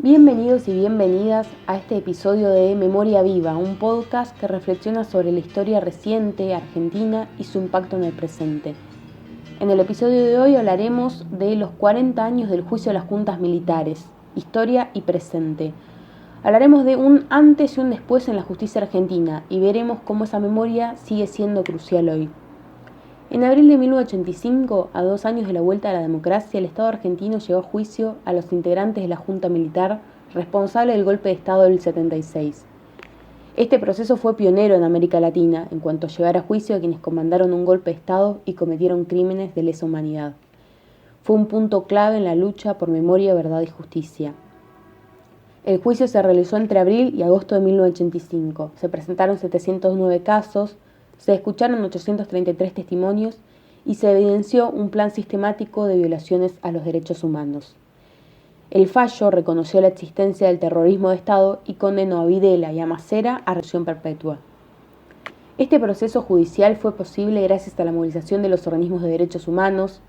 Bienvenidos y bienvenidas a este episodio de Memoria Viva, un podcast que reflexiona sobre la historia reciente argentina y su impacto en el presente. En el episodio de hoy hablaremos de los 40 años del juicio de las juntas militares, historia y presente. Hablaremos de un antes y un después en la justicia argentina y veremos cómo esa memoria sigue siendo crucial hoy. En abril de 1985, a 2 años de la vuelta a la democracia, el Estado argentino llevó a juicio a los integrantes de la Junta Militar responsable del golpe de Estado del 76. Este proceso fue pionero en América Latina en cuanto a llevar a juicio a quienes comandaron un golpe de Estado y cometieron crímenes de lesa humanidad. Fue un punto clave en la lucha por memoria, verdad y justicia. El juicio se realizó entre abril y agosto de 1985. Se presentaron 709 casos, se escucharon 833 testimonios y se evidenció un plan sistemático de violaciones a los derechos humanos. El fallo reconoció la existencia del terrorismo de Estado y condenó a Videla y a Macera a reclusión perpetua. Este proceso judicial fue posible gracias a la movilización de los organismos de derechos humanos,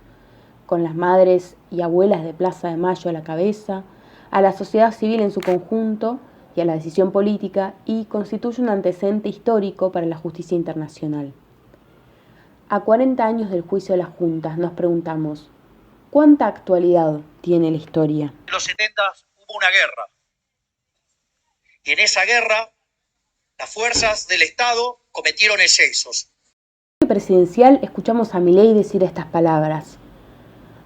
con las madres y abuelas de Plaza de Mayo a la cabeza, a la sociedad civil en su conjunto y a la decisión política, y constituye un antecedente histórico para la justicia internacional. A 40 años del juicio de las juntas nos preguntamos, ¿cuánta actualidad tiene la historia? En los 70 hubo una guerra, y en esa guerra las fuerzas del Estado cometieron excesos. En el presidencial escuchamos a Milei decir estas palabras.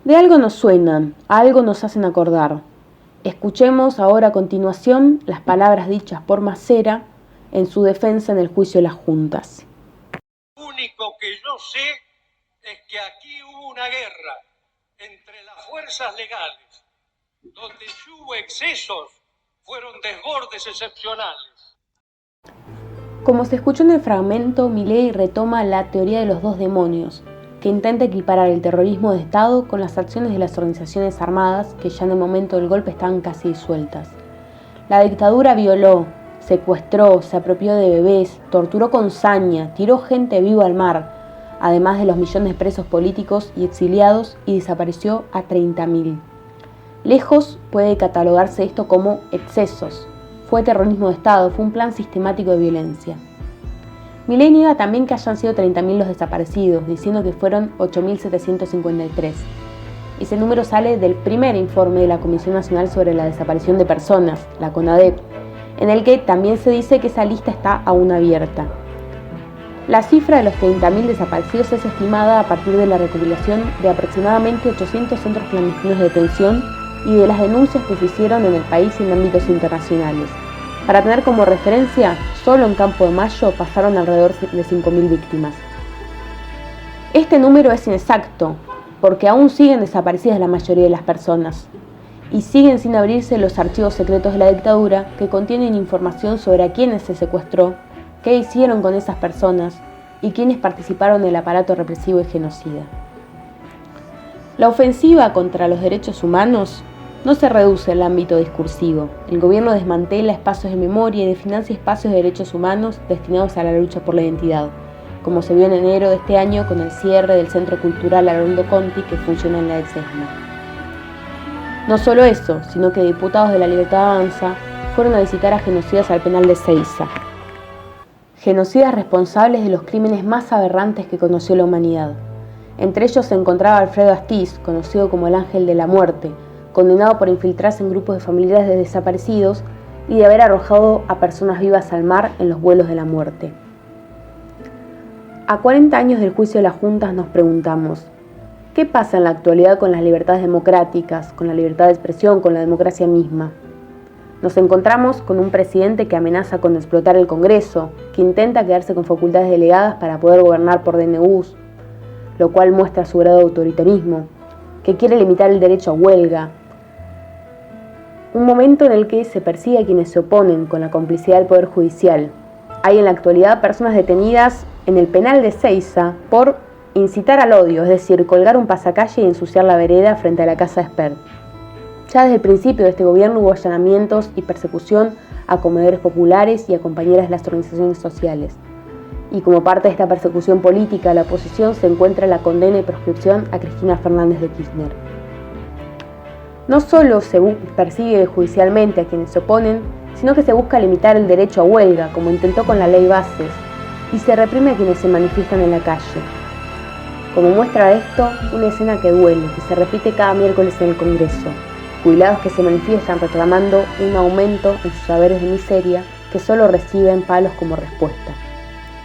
De algo nos suenan, a algo nos hacen acordar. Escuchemos ahora a continuación las palabras dichas por Macera en su defensa en el juicio de las juntas. Lo único que yo sé es que aquí hubo una guerra entre las fuerzas legales, donde si hubo excesos, fueron desbordes excepcionales. Como se escuchó en el fragmento, Milei retoma la teoría de los dos demonios, que intenta equiparar el terrorismo de Estado con las acciones de las organizaciones armadas que ya en el momento del golpe estaban casi disueltas. La dictadura violó, secuestró, se apropió de bebés, torturó con saña, tiró gente viva al mar, además de los millones de presos políticos y exiliados, y desapareció a 30.000. Lejos puede catalogarse esto como excesos. Fue terrorismo de Estado, fue un plan sistemático de violencia. Milei niega también que hayan sido 30.000 los desaparecidos, diciendo que fueron 8.753. Ese número sale del primer informe de la Comisión Nacional sobre la Desaparición de Personas, la CONADEP, en el que también se dice que esa lista está aún abierta. La cifra de los 30.000 desaparecidos es estimada a partir de la recopilación de aproximadamente 800 centros clandestinos de detención y de las denuncias que se hicieron en el país y en ámbitos internacionales. Para tener como referencia, solo en Campo de Mayo pasaron alrededor de 5.000 víctimas. Este número es inexacto, porque aún siguen desaparecidas la mayoría de las personas, y siguen sin abrirse los archivos secretos de la dictadura que contienen información sobre a quiénes se secuestró, qué hicieron con esas personas y quiénes participaron en el aparato represivo y genocida. La ofensiva contra los derechos humanos no se reduce al ámbito discursivo. El gobierno desmantela espacios de memoria y desfinancia espacios de derechos humanos destinados a la lucha por la identidad, como se vio en enero de este año con el cierre del Centro Cultural Haroldo Conti que funciona en la Exesma. No solo eso, sino que diputados de La Libertad Avanza fueron a visitar a genocidas al penal de Seiza. Genocidas responsables de los crímenes más aberrantes que conoció la humanidad. Entre ellos se encontraba Alfredo Astiz, conocido como el Ángel de la Muerte, condenado por infiltrarse en grupos de familiares de desaparecidos y de haber arrojado a personas vivas al mar en los vuelos de la muerte. A 40 años del juicio de las juntas nos preguntamos, ¿qué pasa en la actualidad con las libertades democráticas, con la libertad de expresión, con la democracia misma? Nos encontramos con un presidente que amenaza con explotar el Congreso, que intenta quedarse con facultades delegadas para poder gobernar por DNUs, lo cual muestra su grado de autoritarismo, que quiere limitar el derecho a huelga. Un momento en el que se persigue a quienes se oponen con la complicidad del Poder Judicial. Hay en la actualidad personas detenidas en el penal de Seiza por incitar al odio, es decir, colgar un pasacalle y ensuciar la vereda frente a la casa de Espert. Ya desde el principio de este gobierno hubo allanamientos y persecución a comedores populares y a compañeras de las organizaciones sociales. Y como parte de esta persecución política a la oposición se encuentra la condena y proscripción a Cristina Fernández de Kirchner. No solo se persigue judicialmente a quienes se oponen, sino que se busca limitar el derecho a huelga, como intentó con la ley Bases, y se reprime a quienes se manifiestan en la calle. Como muestra esto, una escena que duele, que se repite cada miércoles en el Congreso. Jubilados que se manifiestan reclamando un aumento en sus saberes de miseria que solo reciben palos como respuesta.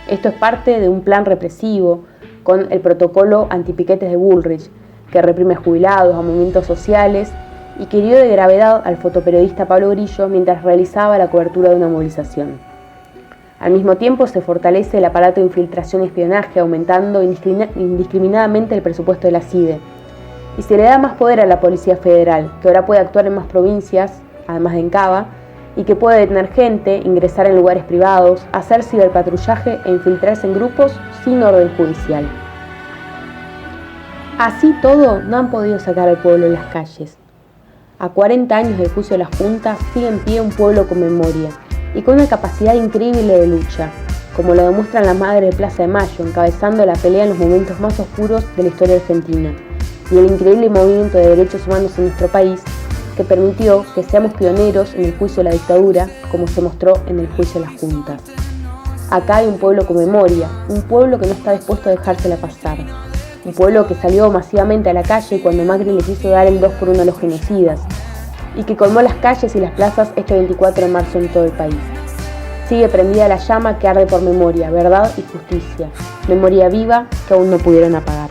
Esto es parte de un plan represivo con el protocolo antipiquetes de Bullrich, que reprime a jubilados, a movimientos sociales y que hirió de gravedad al fotoperiodista Pablo Grillo mientras realizaba la cobertura de una movilización. Al mismo tiempo se fortalece el aparato de infiltración y espionaje, aumentando indiscriminadamente el presupuesto de la CIDE. Y se le da más poder a la Policía Federal, que ahora puede actuar en más provincias, además de en Cava, y que puede detener gente, ingresar en lugares privados, hacer ciberpatrullaje e infiltrarse en grupos sin orden judicial. Así todo, no han podido sacar al pueblo de las calles. A 40 años del juicio de las juntas, sigue en pie un pueblo con memoria y con una capacidad increíble de lucha, como lo demuestran las madres de Plaza de Mayo, encabezando la pelea en los momentos más oscuros de la historia argentina, y el increíble movimiento de derechos humanos en nuestro país, que permitió que seamos pioneros en el juicio de la dictadura, como se mostró en el juicio de las juntas. Acá hay un pueblo con memoria, un pueblo que no está dispuesto a dejársela pasar, un pueblo que salió masivamente a la calle cuando Macri les hizo dar el 2x1 a los genocidas, y que colmó las calles y las plazas este 24 de marzo en todo el país. Sigue prendida la llama que arde por memoria, verdad y justicia, memoria viva que aún no pudieron apagar.